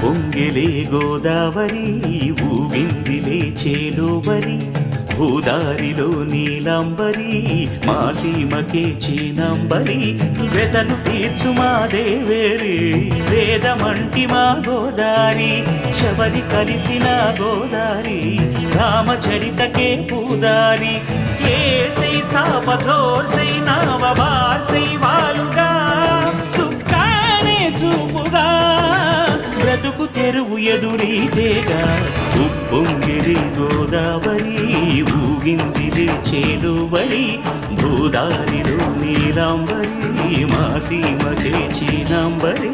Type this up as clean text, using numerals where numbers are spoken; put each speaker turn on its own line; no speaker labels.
పొంగిలే గోదావరి ఊగిందిలే చేలోబరి భూదారిలో నీలాంబరి మా సీమకే చీనాంబరి వెతలు తీర్చు మా దేవేరి వేదమంటి మా గోదారి శబరి కలిసిన గోదారి రామచరితకే పూదారి ఏసై చాప చోర్సై నావ బార్సై వాలుగా సుక్కానే చూపుగా బ్రతుకు తెరువు ఎదురీతేగా ఉప్పొంగిరి గోదావరి ఊగిందిరి చేలువరి భూదారిలో నీలాంబరి మా సీమకే చీనాంబరి